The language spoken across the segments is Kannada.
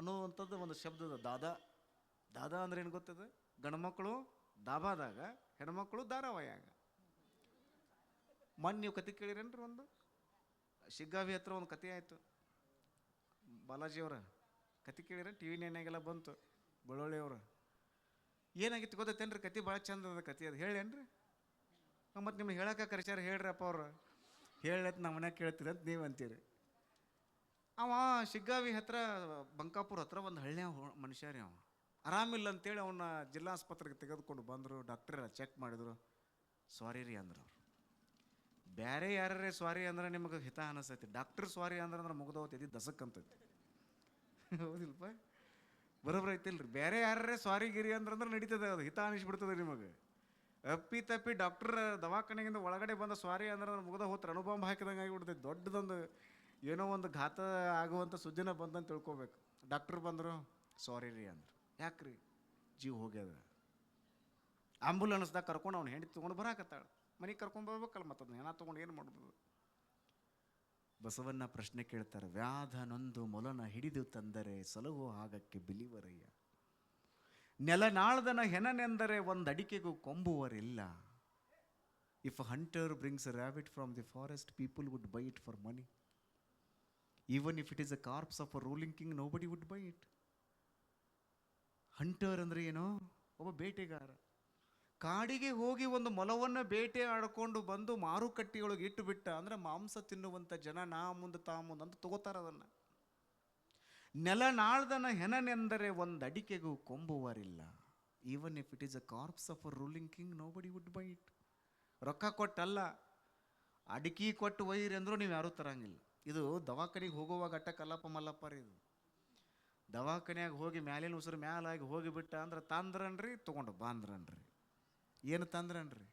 ಅನ್ನುವಂಥದ್ದು ಒಂದು ಶಬ್ದದ ದಾದಾ. ದಾದಾ ಅಂದ್ರೆ ಏನು ಗೊತ್ತದೆ? ಗಂಡ್ಮಕ್ಳು ದಾಬಾದಾಗ, ಹೆಣ್ಮಕ್ಳು ಧಾರಾವಾಯಾಗ. ಮೊನ್ನೆ ನೀವು ಕತೆ ಕೇಳಿರೇನ್ರಿ? ಒಂದು ಶಿಗ್ಗಾವಿ ಹತ್ರ ಒಂದು ಕತೆ ಆಯಿತು. ಬಾಲಾಜಿಯವರ ಕತೆ ಕೇಳಿರ? ಟಿ ವಿ ನೈನಾಗೆಲ್ಲ ಬಂತು. ಬೆಳ್ಳೊಳ್ಳಿಯವರು ಏನಾಗಿತ್ತು ಗೊತ್ತೇನ್ರಿ? ಕತೆ ಭಾಳ ಚಂದ ಅದ ಕತೆ. ಅದು ಹೇಳೇನ್ರಿ? ಮತ್ತು ನಿಮ್ಗೆ ಹೇಳಕ್ಕೆ ಕರೆಸ್ಯಾರ, ಹೇಳ್ರಪ್ಪ ಅವ್ರು. ಹೇಳತ್ ನಮ್ಮ ಮನ್ಯಾಗ ಕೇಳ್ತೀರಿ ಅಂತ ನೀವು ಅಂತೀರಿ. ಅವ ಶಿಗ್ಗಾವಿ ಹತ್ರ ಬಂಕಾಪುರ ಹತ್ರ ಒಂದು ಹಳ್ಳಿಯ ಮನುಷ್ಯ ರೀ. ಅವ ಆರಾಮಿಲ್ಲ ಅಂತೇಳಿ ಅವನ್ನ ಜಿಲ್ಲಾ ಆಸ್ಪತ್ರೆಗೆ ತೆಗೆದುಕೊಂಡು ಬಂದರು. ಡಾಕ್ಟ್ರೆಲ್ಲ ಚೆಕ್ ಮಾಡಿದ್ರು. ಸಾರಿ ರೀ ಅಂದ್ರು ಅವ್ರು. ಬೇರೆ ಯಾರೇ ಸ್ವಾರಿ ಅಂದ್ರೆ ನಿಮಗೆ ಹಿತ ಅನಿಸ್ತೈತಿ. ಡಾಕ್ಟ್ರ್ ಸ್ವಾರಿ ಅಂದ್ರೆ ಮುಗ್ದೋಗ್ತೈತಿ, ದಸಕ್ ಅಂತೈತಿ. ಹೌದಿಲ್ಪ? ಬರೋಬ್ರ ಐತಿಲ್ರಿ? ಬೇರೆ ಯಾರೇ ಸ್ವಾರಿಗಿರಿ ಅಂದ್ರೆ ನಡೀತದೆ, ಅದು ಹಿತ ಅನಿಸ್ಬಿಡ್ತದೆ ನಿಮಗೆ. ಅಪ್ಪಿ ತಪ್ಪಿ ಡಾಕ್ಟರ್ ದವಾಖಾನೆಗಿಂದ ಒಳಗಡೆ ಬಂದ ಸ್ವಾರಿ ಅಂದ್ರೆ ಮುಗ್ದ ಹೋತ್ರ ಅನುಬಾಂಬ್ ಹಾಕಿದಂಗೆ ಆಗಿಬಿಡ್ತೈತಿ. ದೊಡ್ಡದೊಂದು ಏನೋ ಒಂದು ಘಾತ ಆಗುವಂಥ ಸುದ್ದಿನ ಬಂದಂತ ತಿಳ್ಕೊಬೇಕು. ಡಾಕ್ಟ್ರ್ ಬಂದರು, ಸಾರಿ ರೀ ಅಂದರು. ಯಾಕ್ರಿ? ಜೀವ ಹೋಗ್ಯದ. ಆಂಬುಲೆನ್ಸ್ದಾಗ ಕರ್ಕೊಂಡು ಅವ್ನು ಹೆಂಡತಿ ತೊಗೊಂಡು ಬರಾಕತ್ತಾಳ. ಮನೆಗೆ ಕರ್ಕೊಂಡು ಬರ್ಬೇಕಲ್ಲ, ಮತ್ತು ಅದನ್ನ ಹೆಣ ತೊಗೊಂಡು ಏನು ಮಾಡೋದು? ಬಸವಣ್ಣ ಪ್ರಶ್ನೆ ಕೇಳ್ತಾರೆ, ವ್ಯಾಧ ನೊಂದು ಮೊಲನ ಹಿಡಿದು ತಂದರೆ ಸಲಹೋ ಆಗಕ್ಕೆ ಬಿಲಿವರಯ್ಯ. ನೆಲನಾಳ್ದನ ಹೆಣನೆಂದರೆ ಒಂದು ಅಡಿಕೆಗೂ ಕೊಂಬುವರಿಲ್ಲ. If a hunter brings a rabbit from the forest, people would buy it for money. Even if it is a corpse of a ruling king, nobody would buy it. Hunter ಅಂದರೆ ಏನು? ಒಬ್ಬ ಬೇಟೆಗಾರ. ಕಾಡಿಗೆ ಹೋಗಿ ಒಂದು ಮೊಲವನ್ನು ಬೇಟೆ ಆಡ್ಕೊಂಡು ಬಂದು ಮಾರುಕಟ್ಟೆಯೊಳಗೆ ಇಟ್ಟು ಬಿಟ್ಟ ಅಂದರೆ ಮಾಂಸ ತಿನ್ನುವಂಥ ಜನ ನಾ ಮುಂದೆ ತಾ ಮುಂದೆ ಅಂತ ತಗೋತಾರ ಅದನ್ನು. ನೆಲನಾಳ್ದನ ಹೆಣನೆಂದರೆ ಒಂದು ಅಡಿಕೆಗೂ ಕೊಂಬುವರಿಲ್ಲ. Even if it is a corpse of a ruling king, nobody would buy it. ರೊಕ್ಕ ಕೊಟ್ಟಲ್ಲ, ಅಡಿಕೆ ಕೊಟ್ಟು ಒಯ್ಯಿರಿ ಅಂದರೂ ನೀವು ಯಾರೂ ತರಂಗಿಲ್ಲ. ಇದು ದವಾಖಾನೆಗೆ ಹೋಗುವಾಗ ಅಟ್ಟ ಕಲ್ಲಪ್ಪ ಮಲ್ಲಪ್ಪ ರೀ. ಇದು ದವಾಖಾನ್ಯಾಗ ಹೋಗಿ ಮ್ಯಾಲಿನ ಉಸಿರು ಮ್ಯಾಲಾಗಿ ಹೋಗಿಬಿಟ್ಟ ಅಂದ್ರೆ ತಂದ್ರನ್ರಿ, ತೊಗೊಂಡು ಬಾಂದ್ರನ್ರಿ. ಏನು ತಂದ್ರನ್ರಿ?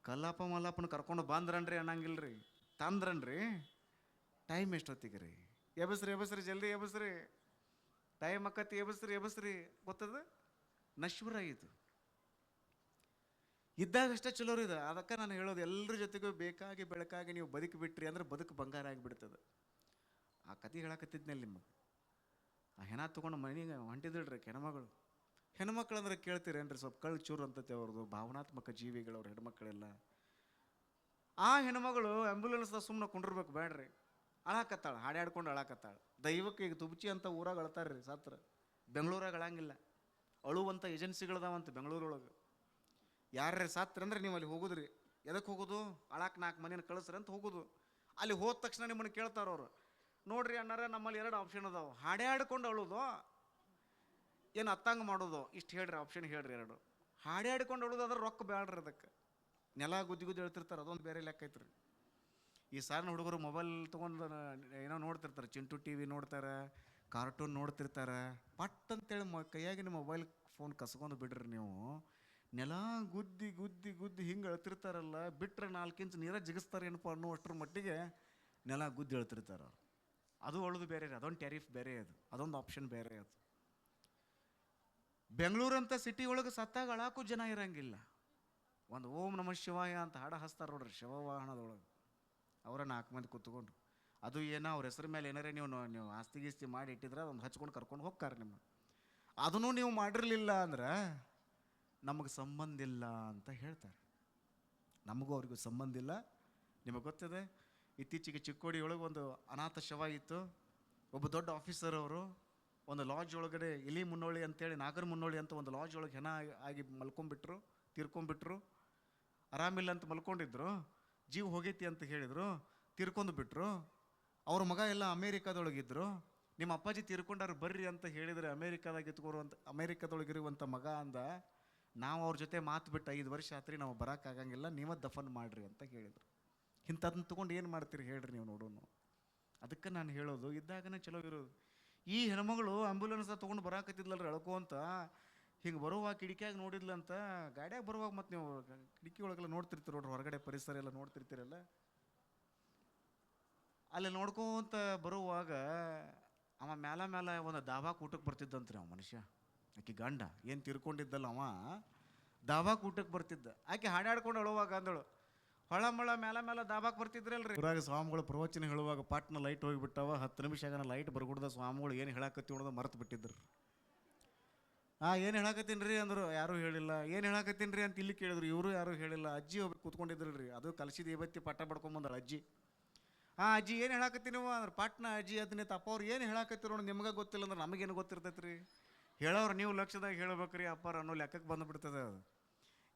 ಕಲ್ಲಪ್ಪ ಮಲ್ಲಪ್ಪನ ಕರ್ಕೊಂಡು ಬಂದ್ರನ್ರಿ ಅನ್ನಂಗಿಲ್ರಿ, ತಂದ್ರನ್ರಿ. ಟೈಮ್ ಎಷ್ಟೊತ್ತಿಗೆ ರೀ? ಎಬಸ್ರಿ ಎಬಸ್ರಿ, ಜಲ್ದಿ ಎಬಸ್ರಿ, ಟೈಮ್ ಅಕ್ಕತಿ, ಎಬಸ್ರಿ ಎಬಸ್ರಿ. ಗೊತ್ತದ? ನಶ್ವರ ಇದು. ಇದ್ದಾಗಷ್ಟೇ ಚಲೋ ರೀ ಇದು. ಅದಕ್ಕೆ ನಾನು ಹೇಳೋದು, ಎಲ್ಲರ ಜೊತೆಗೂ ಬೇಕಾಗಿ ಬೆಳಕಾಗಿ ನೀವು ಬದುಕಿ ಬಿಟ್ರಿ ಅಂದ್ರೆ ಬದುಕು ಬಂಗಾರ ಆಗಿಬಿಡ್ತದೆ. ಆ ಕತೆ ಹೇಳಕತ್ತಿದ್ನಲ್ಲಿ ನಿಮಗೆ. ಆ ಹೆಣ ತೊಗೊಂಡು ಮನೆಗೆ ಹೊಂಟಿದಿಳ್ರಿ ಹೆಣ್ಮಗಳು. ಹೆಣ್ಮಕ್ಳು ಅಂದ್ರೆ ಕೇಳ್ತೀರೇನ್ರಿ? ಸ್ವಲ್ಪ ಕಳ್ಳು ಚೂರು ಅಂತೈತೆ ಅವ್ರದ್ದು. ಭಾವನಾತ್ಮಕ ಜೀವಿಗಳವ್ರು ಹೆಣ್ಮಕ್ಳೆಲ್ಲ. ಆ ಹೆಣ್ಮಗಳು ಆ್ಯಂಬುಲೆನ್ಸ್ದಾಗ ಸುಮ್ಮನೆ ಕುಂಡಿರ್ಬೇಕು ಬೇಡ್ರಿ, ಅಳಾಕತ್ತಾಳ, ಹಾಡ್ಯಾಡ್ಕೊಂಡು ಅಳಾಕತ್ತಾಳ. ದೈವಕ್ಕೆ ಈಗ ತುಬ್ಚಿ ಅಂತ ಊರಾಗ ಅಳ್ತಾರ್ರಿ ಸತ್ರ. ಬೆಂಗಳೂರಾಗ ಅಳಂಗಿಲ್ಲ. ಅಳುವಂಥ ಏಜೆನ್ಸಿಗಳದಾವಂತ ಬೆಂಗಳೂರೊಳಗೆ. ಯಾರ್ಯಾರು ಸತ್ರ ಅಂದ್ರೆ ನೀವು ಅಲ್ಲಿ ಹೋಗೋದ್ರಿ. ಎದಕ್ಕೆ ಹೋಗೋದು? ಅಳಾಕ್ 4 ಮನೇನ ಕಳಿಸ್ರಿ ಅಂತ ಹೋಗೋದು. ಅಲ್ಲಿ ಹೋದ ತಕ್ಷಣ ನಿಮ್ಮನ್ನು ಕೇಳ್ತಾರವ್ರು, ನೋಡ್ರಿ ಅಣ್ಣಾರ ನಮ್ಮಲ್ಲಿ 2 ಆಪ್ಷನ್ ಅದಾವೆ. ಹಾಡ್ಯಾಡ್ಕೊಂಡು ಅಳೋದು, ಏನು ಅತ್ತಂಗೆ ಮಾಡೋದು? ಇಷ್ಟು ಹೇಳ್ರಿ, ಆಪ್ಷನ್ ಹೇಳ್ರಿ 2. ಹಾಡ್ಯಾಡ್ಕೊಂಡು ಅಳೋದು ಅದ್ರ ರೊಕ್ಕ ಬೇಡ್ರಿ. ಅದಕ್ಕೆ ನೆಲ ಗುದ್ದಿ ಗುದ್ದಿ ಹೇಳ್ತಿರ್ತಾರೆ, ಅದೊಂದು ಬೇರೆ ಲೆಕ್ಕ ಐತ್ರಿ. ಈ ಸಾರಿನ ಹುಡುಗರು ಮೊಬೈಲ್ ತೊಗೊಂಡು ಏನೋ ನೋಡ್ತಿರ್ತಾರೆ, ಚಿಂಟು ಟಿ ವಿ ನೋಡ್ತಾರೆ, ಕಾರ್ಟೂನ್ ನೋಡ್ತಿರ್ತಾರೆ. ಪಟ್ ಅಂತೇಳಿ ಕೈಯಾಗಿನ ಮೊಬೈಲ್ ಫೋನ್ ಕಸ್ಕೊಂಡು ಬಿಡ್ರಿ ನೀವು. ನೆಲ ಗುದ್ದಿ ಗುದ್ದಿ ಗುದ್ದಿ ಹಿಂಗೆ ಅಳ್ತಿರ್ತಾರಲ್ಲ, ಬಿಟ್ಟರೆ 4 ಇಂಚ್ ನೀರ ಜಿಗಿಸ್ತಾರೆ ಏನಪ್ಪ ಅನ್ನುವಷ್ಟರ ಮಟ್ಟಿಗೆ ನೆಲ ಗುದ್ದಿ ಹೇಳ್ತಿರ್ತಾರೆ ಅವ್ರು. ಅದು ಅಳೋದು ಬೇರೆ ರೀ, ಅದೊಂದು ಟ್ಯಾರಿಫ್ ಬೇರೆ, ಅದೊಂದು ಆಪ್ಷನ್ ಬೇರೆ. ಅದು ಬೆಂಗಳೂರಂಥ ಸಿಟಿ ಒಳಗೆ ಸತ್ತಾಗ ಅಳಾಕು ಜನ ಇರಂಗಿಲ್ಲ. ಒಂದು ಓಂ ನಮಃ ಶಿವಾಯ ಅಂತ ಹಾಡ ಹಚ್ತಾರೆ ನೋಡ್ರಿ ಶಿವವಾಹನದೊಳಗೆ. ಅವರ 4 ಮಂದಿ ಕೂತ್ಕೊಂಡು, ಅದು ಏನೋ ಅವ್ರ ಹೆಸರು ಮೇಲೆ ಏನಾರೇ ನೀವು ಆಸ್ತಿ ಗೀಸ್ತಿ ಮಾಡಿ ಇಟ್ಟಿದ್ರೆ ಅದೊಂದು ಹಚ್ಕೊಂಡು ಕರ್ಕೊಂಡು ಹೋಗ್ತಾರೆ ನಿಮ್ಮ. ಅದನ್ನು ನೀವು ಮಾಡಿರಲಿಲ್ಲ ಅಂದ್ರೆ ನಮಗೆ ಸಂಬಂಧ ಇಲ್ಲ ಅಂತ ಹೇಳ್ತಾರೆ. ನಮಗೂ ಅವ್ರಿಗೂ ಸಂಬಂಧ ಇಲ್ಲ. ನಿಮಗೆ ಗೊತ್ತಿದೆ, ಇತ್ತೀಚೆಗೆ ಚಿಕ್ಕೋಡಿಯೊಳಗೆ ಒಂದು ಅನಾಥ ಶವ ಇತ್ತು. ಒಬ್ಬ ದೊಡ್ಡ ಆಫೀಸರ್ ಅವರು ಒಂದು ಲಾಡ್ಜ್ ಒಳಗಡೆ ಇಲಿ ಮುನ್ನೋಳಿ ಅಂತೇಳಿ, ನಾಗರ ಮುನ್ನೋಳಿ ಅಂತ ಒಂದು ಲಾಡ್ಜ್ ಒಳಗೆ ಹೆಣ ಆಗಿ ಮಲ್ಕೊಂಡ್ಬಿಟ್ರು, ತೀರ್ಕೊಂಡ್ಬಿಟ್ರು. ಆರಾಮಿಲ್ಲ ಅಂತ ಮಲ್ಕೊಂಡಿದ್ರು, ಜೀವ ಹೋಗೈತಿ ಅಂತ ಹೇಳಿದರು, ತೀರ್ಕೊಂಡು ಬಿಟ್ರು. ಅವ್ರ ಮಗ ಎಲ್ಲ ಅಮೇರಿಕಾದೊಳಗಿದ್ರು. ನಿಮ್ಮ ಅಪ್ಪಾಜಿ ತೀರ್ಕೊಂಡಾರು ಬರ್ರಿ ಅಂತ ಹೇಳಿದರೆ ಅಮೇರಿಕಾದಾಗ ಇತ್ಕೋರುವಂಥ ಅಮೇರಿಕಾದೊಳಗಿರುವಂಥ ಮಗ ಅಂದ, ನಾವು ಅವ್ರ ಜೊತೆ ಮಾತು ಬಿಟ್ಟು 5 ವರ್ಷ ಆತ್ರಿ, ನಾವು ಬರೋಕ್ಕಾಗಂಗಿಲ್ಲ, ನೀವೇ ದಫನ್ ಮಾಡಿರಿ ಅಂತ ಹೇಳಿದರು. ಇಂಥದನ್ನ ತೊಗೊಂಡು ಏನು ಮಾಡ್ತೀರಿ ಹೇಳ್ರಿ ನೀವು ನೋಡೋಣ. ಅದಕ್ಕೆ ನಾನು ಹೇಳೋದು, ಇದ್ದಾಗನೇ ಚಲೋ ಇರೋದು. ಈ ಹೆಣ್ಮಗಳು ಆಂಬುಲೆನ್ಸ್ದಾಗ ತೊಗೊಂಡು ಬರಾಕತ್ತಿದ್ಲಲ್ರಿ ಅಳ್ಕೋ ಅಂತ. ಹಿಂಗೆ ಬರುವಾಗ ಕಿಡಿಕಿಯಾಗಿ ನೋಡಿದ್ಲಂತ. ಗಾಡಿಯಾಗ ಬರುವಾಗ ಮತ್ತು ನೀವು ಕಿಟಕಿ ಒಳಗೆಲ್ಲ ನೋಡ್ತಿರ್ತೀರ ನೋಡ್ರಿ, ಹೊರಗಡೆ ಪರಿಸರ ಎಲ್ಲ ನೋಡ್ತಿರ್ತೀರಲ್ಲ, ಅಲ್ಲಿ ನೋಡ್ಕೊಂತ ಬರುವಾಗ ಅವ ಮ್ಯಾಲ ಒಂದು ದಾಬಾಕ್ ಊಟಕ್ಕೆ ಬರ್ತಿದ್ದಂತ್ರಿ ಅವ ಮನುಷ್ಯ. ಆಕೆ ಗಂಡ ಏನು ತೀರ್ಕೊಂಡಿದ್ದಲ್ಲ ಅವ ದಾಬಾಕ್ ಊಟಕ್ಕೆ ಬರ್ತಿದ್ದ. ಆಕೆ ಹಾಡಾಡ್ಕೊಂಡು ಅಳುವಾಗ ಅಂದಳು, ಹೊಳ ಮಳ ಮೇಲೆ ದಾಬಾಕ್ ಬರ್ತಿದ್ರಲ್ರಿ. ಊರಾಗ ಸ್ವಾಮಿಗಳು ಪ್ರವಚನ ಹೇಳುವಾಗ ಪಾಟ್ನ ಲೈಟ್ ಹೋಗಿಬಿಟ್ಟಾವ. 10 ನಿಮಿಷ ಆಗನ ಲೈಟ್ ಬರ್ಗುಡ್ದ ಸ್ವಾಮಿಗಳು ಏನು ಹೇಳಕತ್ತಿ ಅನ್ನೋದು ಮರ್ತು ಬಿಟ್ಟಿದ್ರು. ಏನು ಹೇಳಕತ್ತೀನಿ ರೀ ಅಂದರು, ಯಾರೂ ಹೇಳಿಲ್ಲ. ಏನು ಹೇಳಕತ್ತೀನಿ ರೀ ಅಂತ ಇಲ್ಲಿ ಕೇಳಿದ್ರು, ಇವರು ಯಾರೂ ಹೇಳಿಲ್ಲ. ಅಜ್ಜಿ ಒಬ್ಬ ಕೂತ್ಕೊಂಡಿದ್ರು ರೀ, ಅದು ಕಲಸಿದ ಇವತ್ತಿ ಪಟ್ಟ ಬಡ್ಕೊಂಬಂದಳು ಅಜ್ಜಿ. ಅಜ್ಜಿ ಏನು ಹೇಳಕತ್ತೀನಿ ನೀವು ಅಂದ್ರೆ ಪಾಟ್ನ ಅಜ್ಜಿ ಅದನ್ನೇ ತಪ್ಪ. ಅವ್ರು ಏನು ಹೇಳಕತ್ತೀರೋ ನಿಮ್ಗೆ ಗೊತ್ತಿಲ್ಲ ಅಂದ್ರೆ ನಮಗೇನು ಗೊತ್ತಿರ್ತೈತೆ ರೀ. ಹೇಳೋರು ನೀವು ಲಕ್ಷದಾಗ ಹೇಳ್ಬೇಕ್ರಿ ಅಪ್ಪಾರ ಅನ್ನೋ ಲೆಕ್ಕಕ್ಕೆ ಬಂದುಬಿಡ್ತದೆ ಅದು.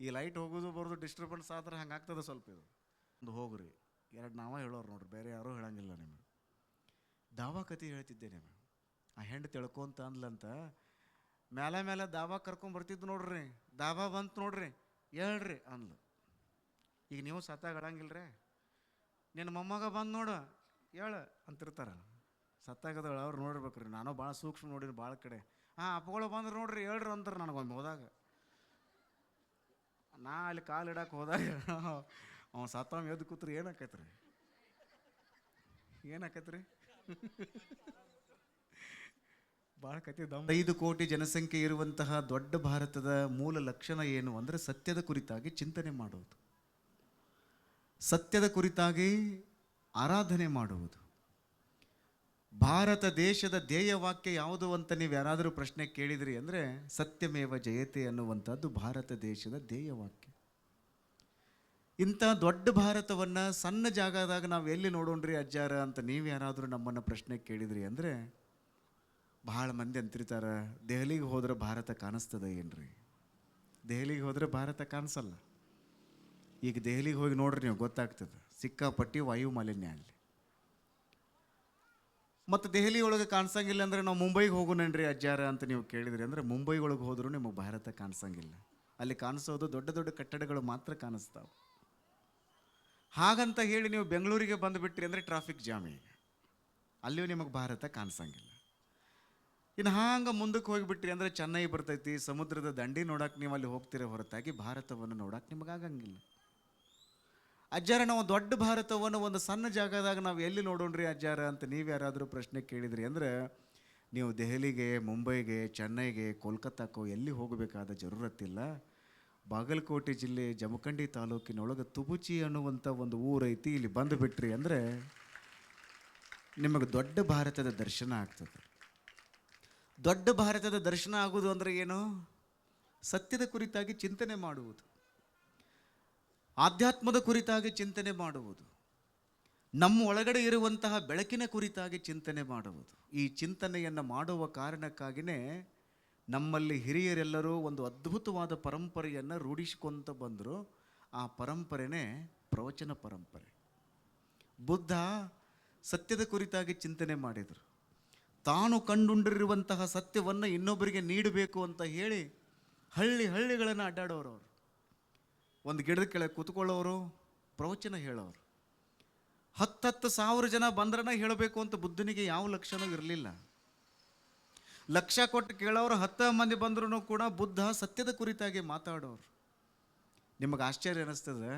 ಈ ಲೈಟ್ ಹೋಗೋದು ಬರೋದು ಡಿಸ್ಟರ್ಬೆನ್ಸ್ ಆದ್ರೆ ಹಂಗಾಗ್ತದೆ ಸ್ವಲ್ಪ. ಇದು ಒಂದು ಹೋಗ್ರಿ, ಎರಡು ನಾವೇ ಹೇಳೋರು ನೋಡ್ರಿ, ಬೇರೆ ಯಾರೂ ಹೇಳಂಗಿಲ್ಲ. ನಿಮಗೆ ದಾವಾ ಕತೆ ಹೇಳ್ತಿದ್ದೆ. ನೀವು ಆ ಹೆಂಡು ತಿಳ್ಕೊಂತ ಅಂದ್ಲಂತ ಮೇಲೆ ದಾಬಾ ಕರ್ಕೊಂಬರ್ತಿದ್ದು ನೋಡ್ರಿ. ದಾಬಾ ಬಂತು ನೋಡ್ರಿ, ಹೇಳ್ರಿ ಅಂದ್ಲು. ಈಗ ನೀವು ಸತ್ತಾಗ ಹೇಳಂಗಿಲ್ರಿ, ನಿನ್ನ ಮೊಮ್ಮಗ ಬಂದು ನೋಡು ಹೇಳು ಅಂತಿರ್ತಾರ. ಸತ್ತಾಗದಳು ಅವ್ರು ನೋಡಿರ್ಬೇಕ್ರಿ. ನಾನು ಭಾಳ ಸೂಕ್ಷ್ಮ ನೋಡಿರಿ ಭಾಳ ಕಡೆ. ಅಪ್ಪಗಳು ಬಂದ್ರೆ ನೋಡ್ರಿ ಹೇಳ್ರಿ ಅಂತಾರೆ ನನಗೊಮ್ಮೆ ಹೋದಾಗ. ನಾ ಅಲ್ಲಿ ಕಾಲು ಇಡಕ್ಕೆ ಹೋದಾಗ ಅವ್ನು ಸತ್ತವ ಎದ್ದು ಕೂತ್ರಿ ಏನಾಕೈತ್ರಿ, ಏನಾಕೈತ್ರಿ ಭಾಳ ಕತೆ. 5 ಕೋಟಿ ಜನಸಂಖ್ಯೆ ಇರುವಂತಹ ದೊಡ್ಡ ಭಾರತದ ಮೂಲ ಲಕ್ಷಣ ಏನು ಅಂದರೆ ಸತ್ಯದ ಕುರಿತಾಗಿ ಚಿಂತನೆ ಮಾಡುವುದು, ಸತ್ಯದ ಕುರಿತಾಗಿ ಆರಾಧನೆ ಮಾಡುವುದು. ಭಾರತ ದೇಶದ ಧ್ಯೇಯ ವಾಕ್ಯ ಯಾವುದು ಅಂತ ನೀವು ಯಾರಾದರೂ ಪ್ರಶ್ನೆ ಕೇಳಿದ್ರಿ ಅಂದರೆ ಸತ್ಯಮೇವ ಜಯತೆ ಅನ್ನುವಂಥದ್ದು ಭಾರತ ದೇಶದ ಧ್ಯೇಯ ವಾಕ್ಯ. ಇಂಥ ದೊಡ್ಡ ಭಾರತವನ್ನು ಸಣ್ಣ ಜಾಗದಾಗ ನಾವು ಎಲ್ಲಿ ನೋಡೋಣ್ರಿ ಅಜ್ಜಾರ ಅಂತ ನೀವು ಯಾರಾದರೂ ನಮ್ಮನ್ನು ಪ್ರಶ್ನೆ ಕೇಳಿದ್ರಿ ಅಂದರೆ ಭಾಳ ಮಂದಿ ಅಂತಿರ್ತಾರೆ, ದೆಹಲಿಗೆ ಹೋದ್ರೆ ಭಾರತ ಕಾಣಿಸ್ತದೆ ಏನ್ರಿ? ದೆಹಲಿಗೆ ಹೋದರೆ ಭಾರತ ಕಾಣಿಸಲ್ಲ. ಈಗ ದೆಹಲಿಗೆ ಹೋಗಿ ನೋಡ್ರಿ ನೀವು ಗೊತ್ತಾಗ್ತದೆ, ಸಿಕ್ಕಾಪಟ್ಟಿ ವಾಯು ಮಾಲಿನ್ಯ ಅಲ್ಲಿ. ಮತ್ತು ದೆಹಲಿ ಒಳಗೆ ಕಾಣಿಸಂಗಿಲ್ಲ ಅಂದರೆ ನಾವು ಮುಂಬೈಗೆ ಹೋಗೋಣನ್ರಿ ಅಜ್ಜಾರ ಅಂತ ನೀವು ಕೇಳಿದ್ರಿ ಅಂದರೆ ಮುಂಬೈ ಒಳಗೆ ಹೋದ್ರೂ ನಿಮಗೆ ಭಾರತ ಕಾಣಿಸಂಗಿಲ್ಲ. ಅಲ್ಲಿ ಕಾಣಿಸೋದು ದೊಡ್ಡ ದೊಡ್ಡ ಕಟ್ಟಡಗಳು ಮಾತ್ರ ಕಾಣಿಸ್ತಾವೆ. ಹಾಗಂತ ಹೇಳಿ ನೀವು ಬೆಂಗಳೂರಿಗೆ ಬಂದುಬಿಟ್ರಿ ಅಂದರೆ ಟ್ರಾಫಿಕ್ ಜಾಮ್. ಈಗ ಅಲ್ಲಿಯೂ ನಿಮಗೆ ಭಾರತ ಕಾಣಿಸಂಗಿಲ್ಲ. ಇನ್ನು ಹಾಂಗೆ ಮುಂದಕ್ಕೆ ಹೋಗಿಬಿಟ್ರಿ ಅಂದರೆ ಚೆನ್ನೈ ಬರ್ತೈತಿ, ಸಮುದ್ರದ ದಂಡಿ ನೋಡೋಕೆ ನೀವು ಅಲ್ಲಿ ಹೋಗ್ತೀರ ಹೊರತಾಗಿ ಭಾರತವನ್ನು ನೋಡೋಕೆ ನಿಮಗಾಗಂಗಿಲ್ಲ. ಅಜ್ಜಾರ ನಾವು ದೊಡ್ಡ ಭಾರತವನ್ನು ಒಂದು ಸಣ್ಣ ಜಾಗದಾಗ ನಾವು ಎಲ್ಲಿ ನೋಡೋಣ್ರಿ ಅಜ್ಜಾರ ಅಂತ ನೀವು ಯಾರಾದರೂ ಪ್ರಶ್ನೆ ಕೇಳಿದ್ರಿ ಅಂದರೆ ನೀವು ದೆಹಲಿಗೆ, ಮುಂಬೈಗೆ, ಚೆನ್ನೈಗೆ, ಕೋಲ್ಕತ್ತಾಕ್ಕೋ ಎಲ್ಲಿ ಹೋಗಬೇಕಾದ ಜರೂರತ್ತಿಲ್ಲ. ಬಾಗಲಕೋಟೆ ಜಿಲ್ಲೆ ಜಮಖಂಡಿ ತಾಲೂಕಿನೊಳಗೆ ತುಬುಚಿ ಅನ್ನುವಂಥ ಒಂದು ಊರೈತಿ, ಇಲ್ಲಿ ಬಂದುಬಿಟ್ರಿ ಅಂದರೆ ನಿಮಗೆ ದೊಡ್ಡ ಭಾರತದ ದರ್ಶನ ಆಗ್ತದೆ. ದೊಡ್ಡ ಭಾರತದ ದರ್ಶನ ಆಗುವುದು ಅಂದರೆ ಏನು? ಸತ್ಯದ ಕುರಿತಾಗಿ ಚಿಂತನೆ ಮಾಡುವುದು, ಆಧ್ಯಾತ್ಮದ ಕುರಿತಾಗಿ ಚಿಂತನೆ ಮಾಡುವುದು, ನಮ್ಮ ಒಳಗಡೆ ಇರುವಂತಹ ಬೆಳಕಿನ ಕುರಿತಾಗಿ ಚಿಂತನೆ ಮಾಡುವುದು. ಈ ಚಿಂತನೆಯನ್ನು ಮಾಡುವ ಕಾರಣಕ್ಕಾಗಿಯೇ ನಮ್ಮಲ್ಲಿ ಹಿರಿಯರೆಲ್ಲರೂ ಒಂದು ಅದ್ಭುತವಾದ ಪರಂಪರೆಯನ್ನು ರೂಢಿಸಿಕೊಂತ ಬಂದರು. ಆ ಪರಂಪರೆನೇ ಪ್ರವಚನ ಪರಂಪರೆ. ಬುದ್ಧ ಸತ್ಯದ ಕುರಿತಾಗಿ ಚಿಂತನೆ ಮಾಡಿದರು. ತಾನು ಕಂಡುಕೊಂಡಿರುವಂತಹ ಸತ್ಯವನ್ನು ಇನ್ನೊಬ್ಬರಿಗೆ ನೀಡಬೇಕು ಅಂತ ಹೇಳಿ ಹಳ್ಳಿಗಳನ್ನು ಅಡ್ಡಾಡೋರು. ಅವರು ಒಂದು ಗಿಡದ ಕೆಳಗೆ ಕೂತ್ಕೊಳ್ಳೋರು, ಪ್ರವಚನ ಹೇಳೋರು. 10,000 ಜನ ಬಂದ್ರನ ಹೇಳಬೇಕು ಅಂತ ಬುದ್ಧನಿಗೆ ಯಾವ ಲಕ್ಷಣವೂ ಇರಲಿಲ್ಲ. ಲಕ್ಷ ಕೊಟ್ಟು ಕೇಳೋರು 10 ಮಂದಿ ಬಂದ್ರೂ ಕೂಡ ಬುದ್ಧ ಸತ್ಯದ ಕುರಿತಾಗಿ ಮಾತಾಡೋರು. ನಿಮಗೆ ಆಶ್ಚರ್ಯ ಅನ್ನಿಸ್ತದೆ,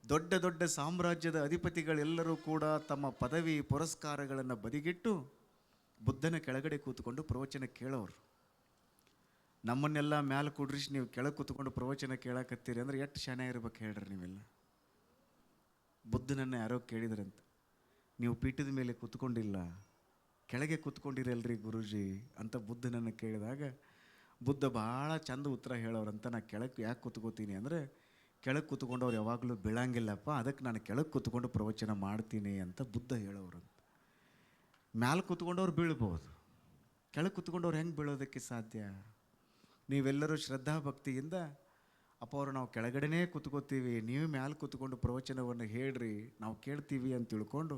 ದೊಡ್ಡ ದೊಡ್ಡ ಸಾಮ್ರಾಜ್ಯದ ಅಧಿಪತಿಗಳೆಲ್ಲರೂ ಕೂಡ ತಮ್ಮ ಪದವಿ ಪುರಸ್ಕಾರಗಳನ್ನು ಬದಿಗಿಟ್ಟು ಬುದ್ಧನ ಕೆಳಗಡೆ ಕೂತ್ಕೊಂಡು ಪ್ರವಚನ ಕೇಳೋರು. ನಮ್ಮನ್ನೆಲ್ಲ ಮ್ಯಾಲೆ ಕೂಡ್ರಿಸಿ ನೀವು ಕೆಳಗೆ ಕೂತ್ಕೊಂಡು ಪ್ರವಚನ ಕೇಳಕತ್ತೀರಿ ಅಂದರೆ ಎಷ್ಟು ಶಾನೆ ಇರ್ಬೇಕು ಹೇಳ್ರಿ ನೀವೆಲ್ಲ. ಬುದ್ಧನನ್ನು ಯಾರೋ ಕೇಳಿದ್ರಂತ, ನೀವು ಪೀಠದ ಮೇಲೆ ಕೂತ್ಕೊಂಡಿಲ್ಲ, ಕೆಳಗೆ ಕೂತ್ಕೊಂಡಿರಲ್ರಿ ಗುರೂಜಿ ಅಂತ ಬುದ್ಧನನ್ನು ಕೇಳಿದಾಗ ಬುದ್ಧ ಭಾಳ ಚಂದ ಉತ್ತರ ಹೇಳೋರಂತ. ನಾ ಕೆಳಗೆ ಯಾಕೆ ಕೂತ್ಕೋತೀನಿ ಅಂದರೆ ಕೆಳಗೆ ಕೂತ್ಕೊಂಡವ್ರು ಯಾವಾಗಲೂ ಬೀಳಂಗಿಲ್ಲಪ್ಪ, ಅದಕ್ಕೆ ನಾನು ಕೆಳಗೆ ಕೂತ್ಕೊಂಡು ಪ್ರವಚನ ಮಾಡ್ತೀನಿ ಅಂತ ಬುದ್ಧ ಹೇಳೋರಂತ. ಮ್ಯಾಲೆ ಕೂತ್ಕೊಂಡವ್ರು ಬೀಳ್ಬೋದು, ಕೆಳಗೆ ಕೂತ್ಕೊಂಡವ್ರು ಹೆಂಗೆ ಬೀಳೋದಕ್ಕೆ ಸಾಧ್ಯ? ನೀವೆಲ್ಲರೂ ಶ್ರದ್ಧಾ ಭಕ್ತಿಯಿಂದ ಅಪ್ಪ ಅವರು ನಾವು ಕೆಳಗಡೆನೇ ಕೂತ್ಕೋತೀವಿ, ನೀವು ಮ್ಯಾಲೆ ಕೂತ್ಕೊಂಡು ಪ್ರವಚನವನ್ನು ಹೇಳ್ರಿ, ನಾವು ಕೇಳ್ತೀವಿ ಅಂತ ತಿಳ್ಕೊಂಡು